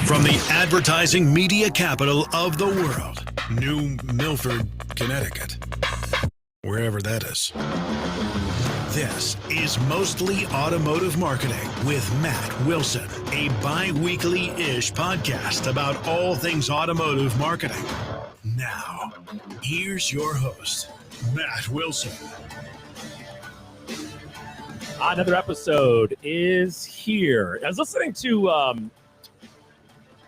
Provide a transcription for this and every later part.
From the advertising media capital of the world, New Milford, Connecticut, wherever that is. This is Mostly Automotive Marketing with Matt Wilson, a bi-weekly-ish podcast about all things automotive marketing. Now, here's your host, Matt Wilson. Another episode is here. I was listening to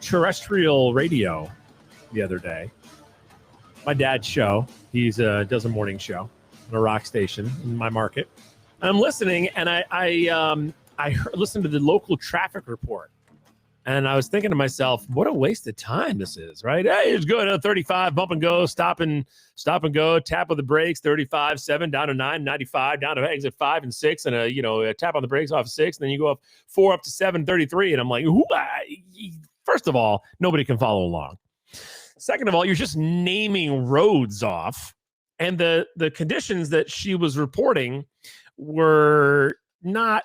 terrestrial radio the other day. My dad's show. He does a morning show on a rock station in my market. I'm listening, and I listened to the local traffic report, and I was thinking to myself, what a waste of time this is, right? Hey, it's good. 35, bump and go, stop and go, tap on the brakes, 35, 7, down to 9, 95, down to exit 5 and 6, and a tap on the brakes off 6, and then you go off 4 up to 7, 33, and I'm like, first of all, nobody can follow along. Second of all, you're just naming roads off, and the conditions that she was reporting were not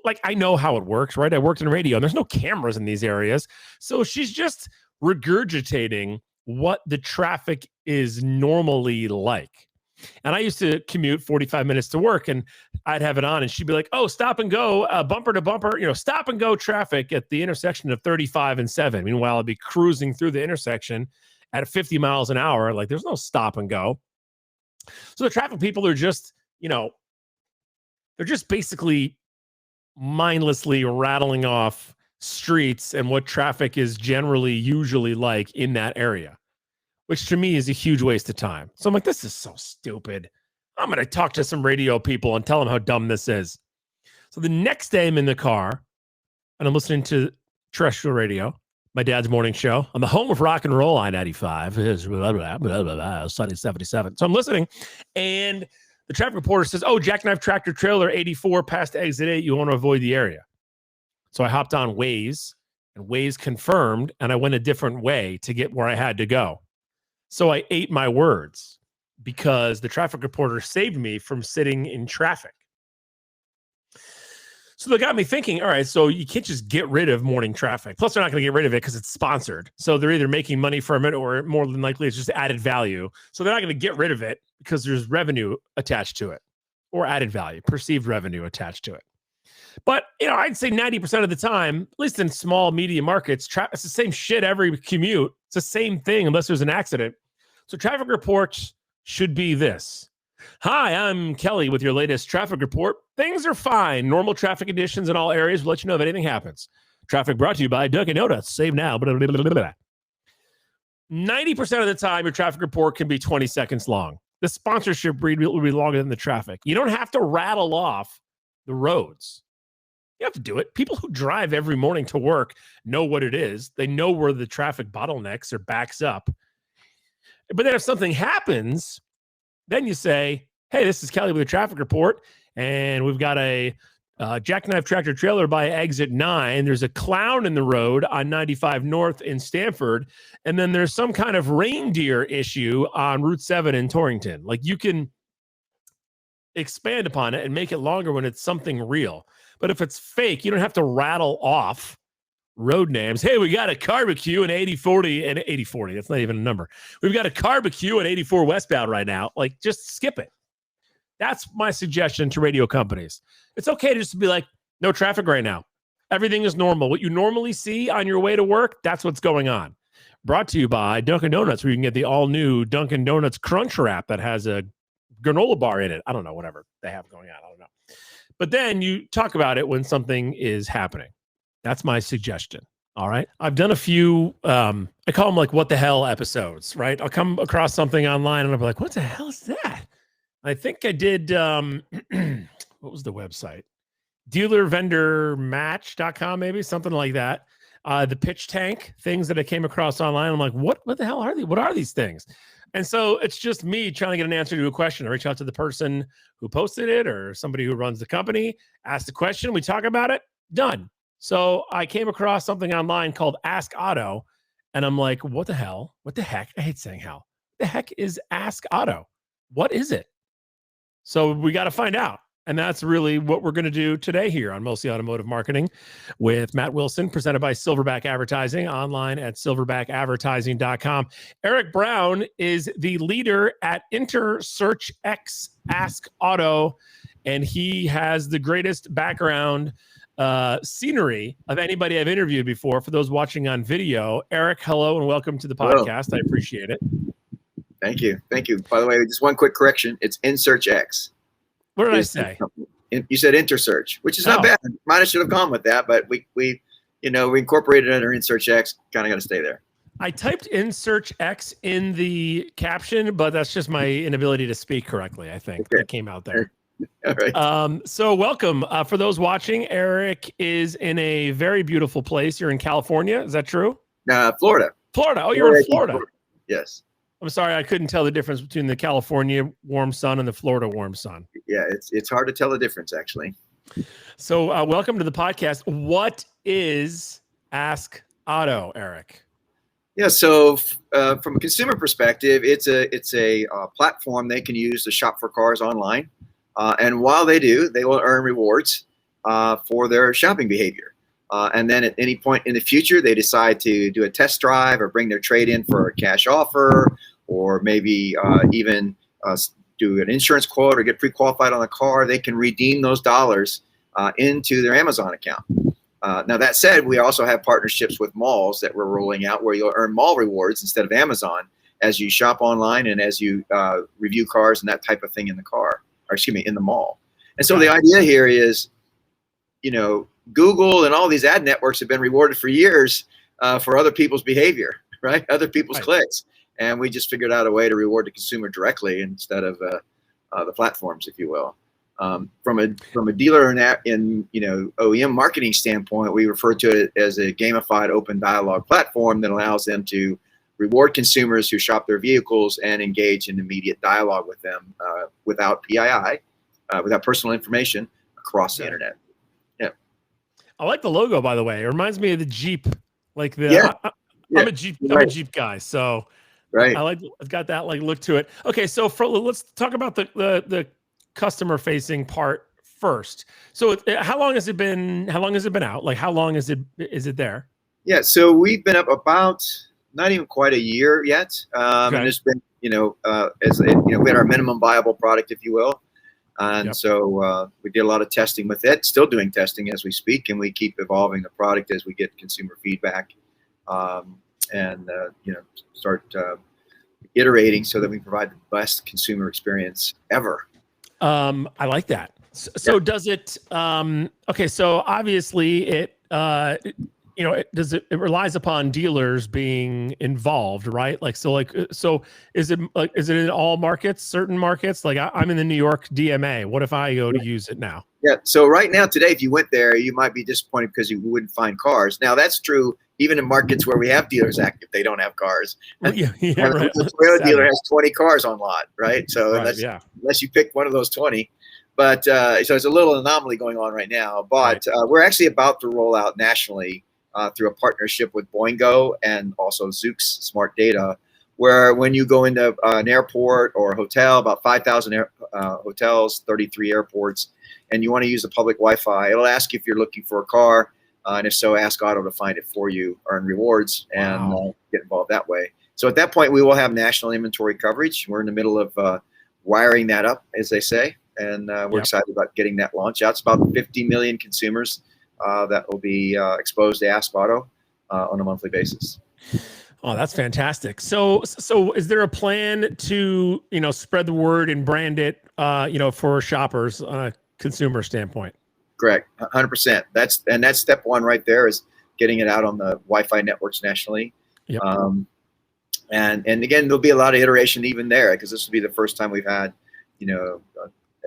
like, I know how it works, right? I worked in radio and there's no cameras in these areas. So she's just regurgitating what the traffic is normally like. And I used to commute 45 minutes to work, and I'd have it on and she'd be like, oh, stop and go, bumper to bumper, stop and go traffic at the intersection of 35 and 7. Meanwhile, I'd be cruising through the intersection at 50 miles an hour. Like, there's no stop and go. So the traffic people are just, they're just basically mindlessly rattling off streets and what traffic is usually like in that area, which to me is a huge waste of time. So I'm like, this is so stupid. I'm going to talk to some radio people and tell them how dumb this is. So the next day I'm in the car and I'm listening to terrestrial radio, my dad's morning show on the home of rock and roll, I-95 is Sunny 77. So I'm listening, and the traffic reporter says, oh, jackknife tractor trailer 84 past exit 8. You want to avoid the area. So I hopped on Waze, and Waze confirmed, and I went a different way to get where I had to go. So I ate my words because the traffic reporter saved me from sitting in traffic. So that got me thinking, all right, so you can't just get rid of morning traffic. Plus, they're not going to get rid of it because it's sponsored. So they're either making money from it, or more than likely it's just added value. So they're not going to get rid of it because there's revenue attached to it, or added value, perceived revenue attached to it. But, I'd say 90% of the time, at least in small media markets, it's the same shit every commute. It's the same thing unless there's an accident. So traffic reports should be this. Hi, I'm Kelly with your latest traffic report. Things are fine. Normal traffic conditions in all areas will let you know if anything happens. Traffic brought to you by Dunkin' Donuts. Save now. 90% of the time, your traffic report can be 20 seconds long. The sponsorship read will be longer than the traffic. You don't have to rattle off the roads. You have to do it. People who drive every morning to work know what it is. They know where the traffic bottlenecks or backs up. But then if something happens, then you say, hey, this is Kelly with a traffic report, and we've got a jackknife tractor trailer by exit 9. There's a clown in the road on 95 North in Stamford, and then there's some kind of reindeer issue on Route 7 in Torrington. Like, you can expand upon it and make it longer when it's something real. But if it's fake, you don't have to rattle off road names. Hey, we got a barbecue in 8040 and 8040. That's not even a number. We've got a barbecue at 84 westbound right now. Like, just skip it. That's my suggestion to radio companies. It's okay to just be like, no traffic right now. Everything is normal. What you normally see on your way to work, that's what's going on. Brought to you by Dunkin' Donuts, where you can get the all-new Dunkin' Donuts Crunch Wrap that has a granola bar in it. I don't know, whatever they have going on. I don't know. But then you talk about it when something is happening. That's my suggestion. All right. I've done a few, I call them like what the hell episodes, right? I'll come across something online and I'll be like, what the hell is that? I think I did, what was the website? Dealervendormatch.com, maybe something like that. The pitch tank things that I came across online. I'm like, what the hell are they? What are these things? And so it's just me trying to get an answer to a question. I reach out to the person who posted it or somebody who runs the company, ask the question, we talk about it, done. So I came across something online called AskOtto, and I'm like, what the hell? What the heck? I hate saying hell. What the heck is AskOtto? What is it? So we got to find out. And that's really what we're going to do today here on Mostly Automotive Marketing with Matt Wilson, presented by Silverback Advertising, online at silverbackadvertising.com. Eric Brown is the leader at inSearchX AskOtto, and he has the greatest background scenery of anybody I've interviewed before. For those watching on video, Eric, hello and welcome to the podcast. Hello. I appreciate it. Thank you. Thank you. By the way, just one quick correction. It's inSearchX. What did I say? You said inSearch, which is not bad. Might have should have gone with that, but we incorporated it under inSearchX. Kind of got to stay there. I typed inSearchX in the caption, but that's just my inability to speak correctly. I think it came out there. All right. So welcome. For those watching, Eric is in a very beautiful place. You're in California. Is that true? Florida. Florida. Oh, you're in Florida. Yes. I'm sorry, I couldn't tell the difference between the California warm sun and the Florida warm sun. Yeah, it's hard to tell the difference, actually. So welcome to the podcast. What is AskOtto, Eric? Yeah, so from a consumer perspective, it's a platform they can use to shop for cars online. And while they do, they will earn rewards for their shopping behavior. And then at any point in the future, they decide to do a test drive or bring their trade in for a cash offer, or maybe even do an insurance quote or get pre-qualified on a car. They can redeem those dollars into their Amazon account. Now, that said, we also have partnerships with malls that we're rolling out where you'll earn mall rewards instead of Amazon as you shop online and as you review cars and that type of thing in the mall. And so the idea here is, Google and all these ad networks have been rewarded for years for other people's behavior, right? Other people's clicks. And we just figured out a way to reward the consumer directly instead of the platforms, if you will. From a dealer in OEM marketing standpoint, we refer to it as a gamified open dialogue platform that allows them to reward consumers who shop their vehicles and engage in immediate dialogue with them without PII, without personal information across the internet. Yeah. I like the logo, by the way. It reminds me of the Jeep. Like I'm a Jeep guy, so right. It's got that look to it. Okay, so let's talk about the customer facing part first. So how long has it been out? Like how long is it there? Yeah, so we've been up about not even quite a year yet. And it's been, we had our minimum viable product, if you will. And so we did a lot of testing with it, still doing testing as we speak, and we keep evolving the product as we get consumer feedback and start iterating so that we provide the best consumer experience ever. I like that. So does it, okay, so obviously it it relies upon dealers being involved, right? So is it in all markets, certain markets? Like I'm in the New York DMA. What if I go to use it now? Yeah. So right now, today, if you went there, you might be disappointed because you wouldn't find cars. Now that's true even in markets where we have dealers active, they don't have cars. Right. The Toyota dealer has 20 cars on lot, right? So unless you pick one of those 20. But so it's a little anomaly going on right now. But we're actually about to roll out nationally through a partnership with Boingo and also Zoox Smart Data, where when you go into an airport or a hotel, about 5,000 hotels, 33 airports, and you want to use the public Wi-Fi, it'll ask you if you're looking for a car, and if so, ask Otto to find it for you, earn rewards, and get involved that way. So at that point, we will have national inventory coverage. We're in the middle of wiring that up, as they say, and we're excited about getting that launch out. It's about 50 million consumers that will be exposed to AskOtto on a monthly basis. Oh, that's fantastic. So is there a plan to, spread the word and brand it, for shoppers on a consumer standpoint? Correct. 100%. That's step one right there, is getting it out on the Wi-Fi networks nationally. Yep. And again, there'll be a lot of iteration even there, because this will be the first time we've had,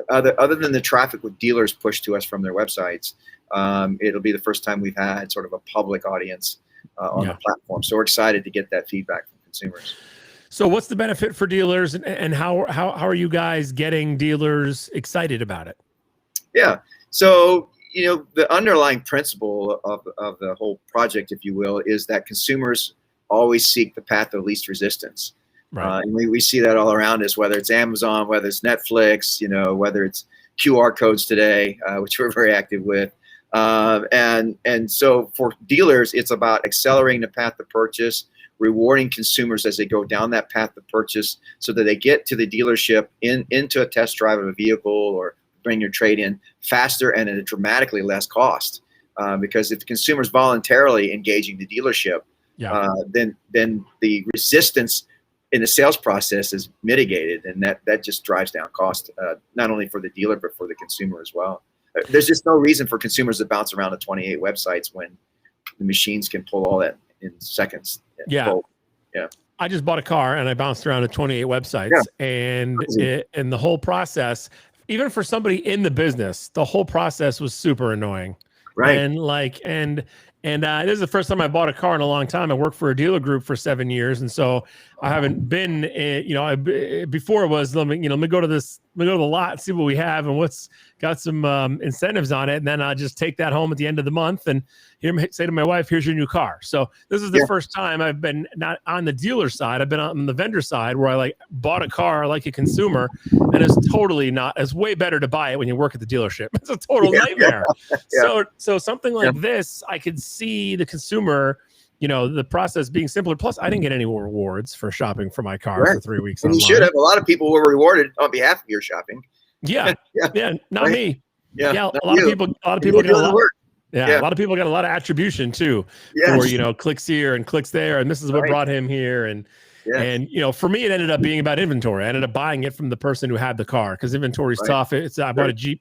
other than the traffic with dealers pushed to us from their websites, it'll be the first time we've had sort of a public audience on the platform. So we're excited to get that feedback from consumers. So what's the benefit for dealers, and how are you guys getting dealers excited about it? Yeah. So, the underlying principle of the whole project, if you will, is that consumers always seek the path of least resistance. Right. And we see that all around us, whether it's Amazon, whether it's Netflix, whether it's QR codes today, which we're very active with. And so for dealers, it's about accelerating the path to purchase, rewarding consumers as they go down that path to purchase so that they get to the dealership into a test drive of a vehicle or bring your trade in faster and at a dramatically less cost. Because if the consumer's voluntarily engaging the dealership, then the resistance in the sales process is mitigated, and that just drives down cost, not only for the dealer, but for the consumer as well. There's just no reason for consumers to bounce around to 28 websites when the machines can pull all that in seconds. Yeah. I just bought a car and I bounced around to 28 websites, and the whole process, even for somebody in the business, the whole process was super annoying. Right. And this is the first time I bought a car in a long time. I worked for a dealer group for 7 years, and so I haven't been. Before it was, let me go to the lot and see what we have and what's got some incentives on it, and then I just take that home at the end of the month and say to my wife, "Here's your new car." So this is the first time I've been not on the dealer side. I've been on the vendor side where I bought a car like a consumer, and it's totally not. It's way better to buy it when you work at the dealership. It's a total nightmare. So something like this, I could see the consumer, the process being simpler. Plus, I didn't get any rewards for shopping for my car for 3 weeks. And you should have. A lot of people were rewarded on behalf of your shopping. Not me. A lot of people get a lot. A lot of people got a lot of attribution too, for clicks here and clicks there, and this is what brought him here. And for me, it ended up being about inventory. I ended up buying it from the person who had the car because inventory is tough. I bought a Jeep.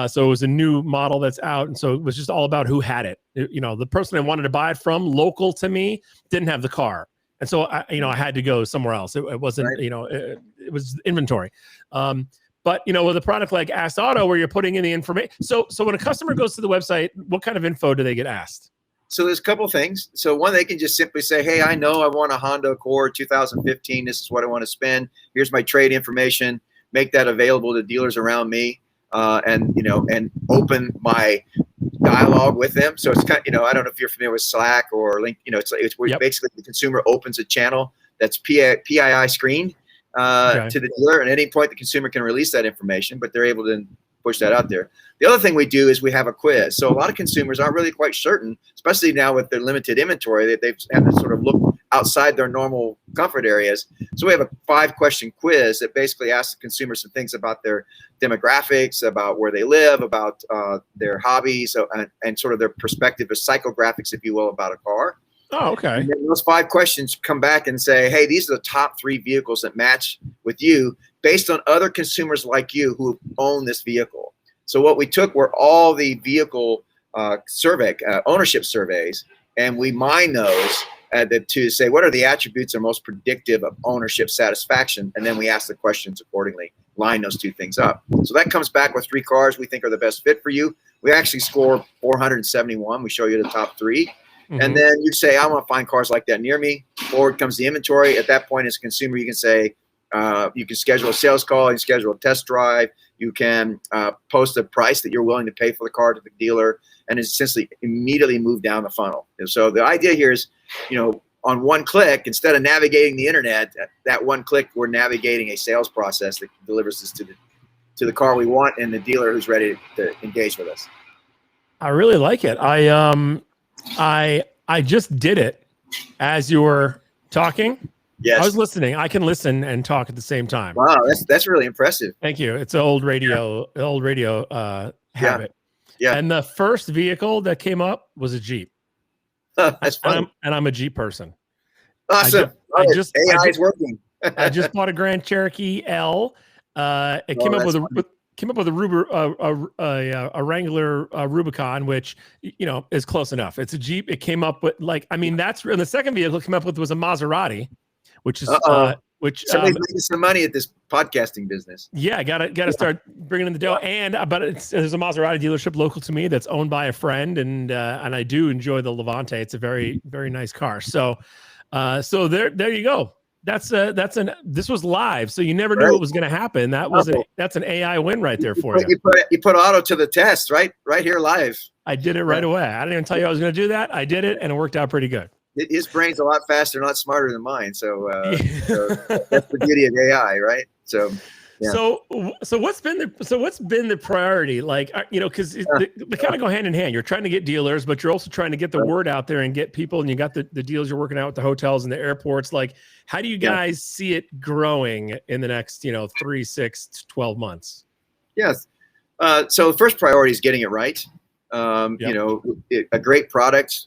So it was a new model that's out. And so it was just all about who had it. The person I wanted to buy it from, local to me, didn't have the car. And so I had to go somewhere else. It wasn't, it was inventory. But with a product like AskOtto, where you're putting in the information. So when a customer goes to the website, what kind of info do they get asked? So there's a couple of things. So one, they can just simply say, "Hey, I know I want a Honda Accord 2015. This is what I want to spend. Here's my trade information. Make that available to dealers around me." And open my dialogue with them. So it's kind of, I don't know if you're familiar with Slack or Link, it's where basically the consumer opens a channel that's PII screened to the dealer. And at any point, the consumer can release that information, but they're able to push that out there. The other thing we do is we have a quiz. So a lot of consumers aren't really quite certain, especially now with their limited inventory, that they've had to sort of look outside their normal comfort areas. So we have a 5-question quiz that basically asks the consumer some things about their demographics, about where they live, about their hobbies, and sort of their perspective of psychographics, if you will, about a car. Oh, okay. And then those 5 questions come back and say, "Hey, these are the top 3 vehicles that match with you based on other consumers like you who own this vehicle." So what we took were all the vehicle ownership surveys, and we mine those to say what are the attributes that are most predictive of ownership satisfaction, and then we ask the questions accordingly, line those 2 things up. So that comes back with 3 cars we think are the best fit for you. We actually score 471. We show you the top 3. And then you say, "I want to find cars like that near me." Forward comes the inventory. At that point, as a consumer, you can say, you can schedule a sales call, you can schedule a test drive, you can post a price that you're willing to pay for the car to the dealer, and it's essentially immediately move down the funnel. And so the idea here is, on one click, instead of navigating the internet, that one click, we're navigating a sales process that delivers us to the car we want and the dealer who's ready to engage with us. I really like it. I just did it as you were talking. Yes. I was listening. I can listen and talk at the same time. Wow, that's really impressive. Thank you. It's an old radio habit. Yeah. And the first vehicle that came up was a Jeep. That's fun. And I'm a Jeep person. Awesome. AI is working. I just bought a Grand Cherokee L. It came up with a Wrangler Rubicon, which is close enough. It's a Jeep. It came up with and the second vehicle it came up with was a Maserati, which is somebody's making some money at this podcasting business. Yeah, gotta start bringing in the dough. And there's a Maserati dealership local to me that's owned by a friend, and I do enjoy the Levante. It's a very, very nice car. So there you go. This was live, so you never knew what was going to happen. That's an AI win right there for you. You put auto to the test right here live. I did it right away. I didn't even tell you I was going to do that. I did it, and it worked out pretty good. His brain's a lot faster, a lot smarter than mine. So that's the beauty of AI, right? So So what's been the priority? Like, because they kind of go hand in hand. You're trying to get dealers, but you're also trying to get the word out there and get people. And you got the deals you're working out with the hotels and the airports. Like, how do you guys see it growing in the next 3, 6, 12 months? Yes. So the first priority is getting it right. A great product,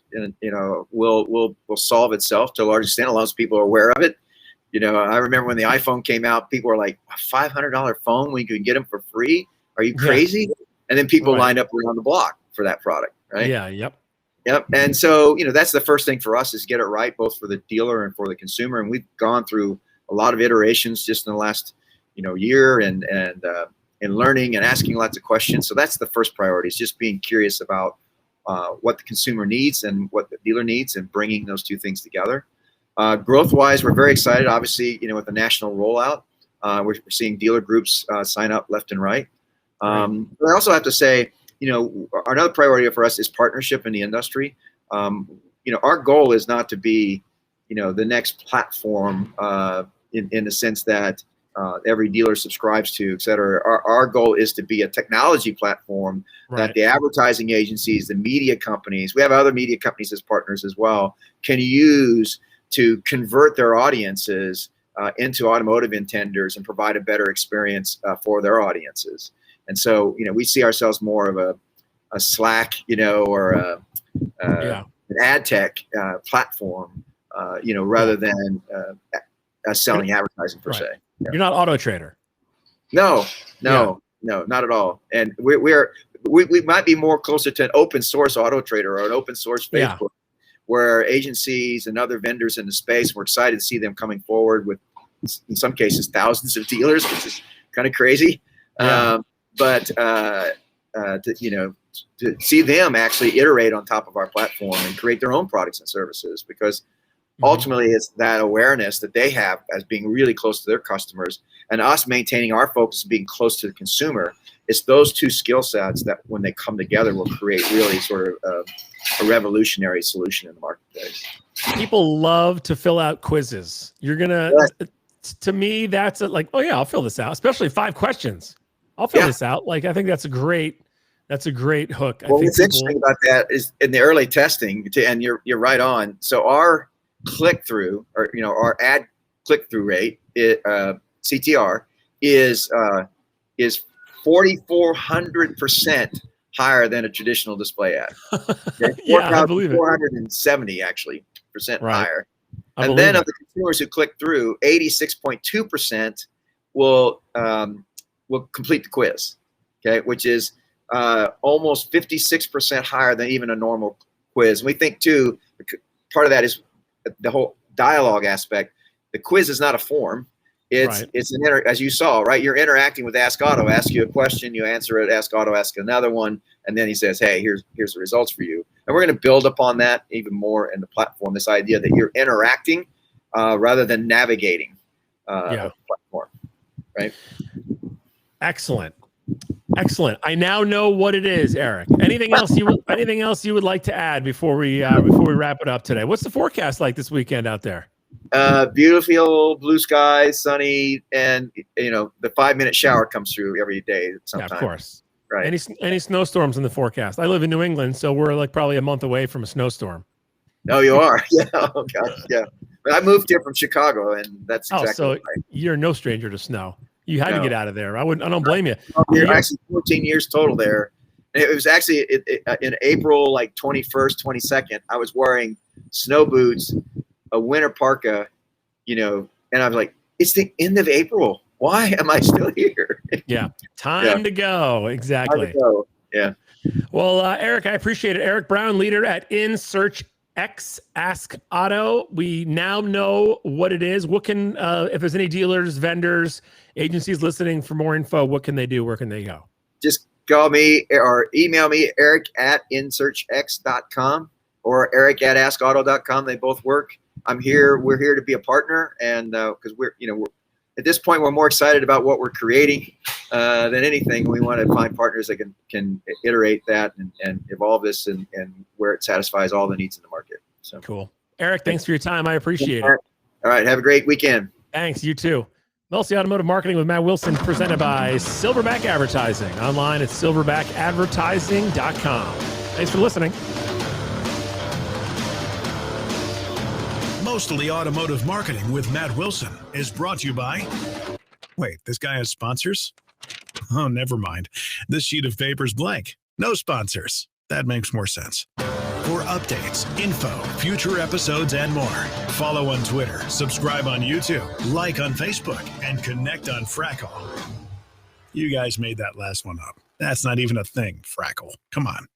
will solve itself to a large extent. A lot of people are aware of it. I remember when the iPhone came out, people were like, a $500 phone, we could get them for free? Are you crazy? And then people lined up around the block for that product, right? Yeah, yep. And so, that's the first thing for us is get it right, both for the dealer and for the consumer. And we've gone through a lot of iterations just in the last, year and learning and asking lots of questions. So that's the first priority, is just being curious about what the consumer needs and what the dealer needs, and bringing those two things together. Growth-wise, we're very excited. Obviously, with the national rollout, we're seeing dealer groups sign up left and right. But I also have to say, another priority for us is partnership in the industry. Our goal is not to be, the next platform in the sense that every dealer subscribes to, et cetera. Our goal is to be a technology platform that the advertising agencies, the media companies, we have other media companies as partners as well, can use to convert their audiences into automotive intenders and provide a better experience for their audiences. And so, we see ourselves more of a Slack, or an ad tech platform, rather than selling advertising per se. Yeah. You're not Auto Trader. No, not at all. And we might be more closer to an open source Auto Trader or an open source Facebook. Where agencies and other vendors in the space, we're excited to see them coming forward with, in some cases, thousands of dealers, which is kind of crazy. To see them actually iterate on top of our platform and create their own products and services, because ultimately it's that awareness that they have as being really close to their customers, and us maintaining our focus being close to the consumer. It's those two skill sets that, when they come together, will create really sort of a revolutionary solution in the marketplace. People love to fill out quizzes. You're gonna, to me, that's like, oh yeah, I'll fill this out. Especially 5 questions. I'll fill this out. Like, I think that's a great hook. Well, what's interesting about that is in the early testing, and you're right on. So our click-through, or our ad click-through rate, CTR, is 4,400% higher than a traditional display ad. Okay? I believe it. 470 actually % higher. And then of the consumers who click through, 86.2% will complete the quiz. Okay, which is almost 56% higher than even a normal quiz. And we think too, part of that is the whole dialogue aspect. The quiz is not a form. It's as you saw, right? You're interacting with AskOtto. Ask you a question, you answer it. AskOtto ask another one, and then he says, "Hey, here's the results for you." And we're going to build upon that even more in the platform. This idea that you're interacting rather than navigating a platform, right? Excellent. I now know what it is, Eric. Anything else you would like to add before we wrap it up today? What's the forecast like this weekend out there? Beautiful blue skies, sunny, and the 5-minute shower comes through every day sometime. Yeah, of course. Right. Any snowstorms in the forecast? I live in New England, so we're like probably a month away from a snowstorm. Oh, you are? Yeah. Oh gosh, yeah. But I moved here from Chicago, and that's exactly right. You're no stranger to snow. You had to get out of there. I don't blame you. You're actually 14 years total there. And it was actually in April, like 21st, 22nd. I was wearing snow boots, a winter parka, and I was like, it's the end of April. Why am I still here? Yeah. Time to go. Exactly. Time to go. Yeah. Well, Eric, I appreciate it. Eric Brown, leader at inSearchX, AskOtto. We now know what it is. What can, if there's any dealers, vendors, agencies listening for more info, what can they do? Where can they go? Just call me or email me, eric@insearchx.com or eric@askauto.com. They both work. I'm here. We're here to be a partner, and because we're at this point, we're more excited about what we're creating than anything. We want to find partners that can iterate that and evolve this and where it satisfies all the needs in the market. So cool. Eric, thanks for your time. I appreciate it. All right. Have a great weekend. Thanks. You too. Mostly Automotive Marketing with Matt Wilson, presented by Silverback Advertising. Online at silverbackadvertising.com. Thanks for listening. Mostly Automotive Marketing with Matt Wilson is brought to you by... Wait, this guy has sponsors? Oh, never mind. This sheet of paper's blank. No sponsors. That makes more sense. For updates, info, future episodes, and more, follow on Twitter, subscribe on YouTube, like on Facebook, and connect on Frackle. You guys made that last one up. That's not even a thing, Frackle. Come on.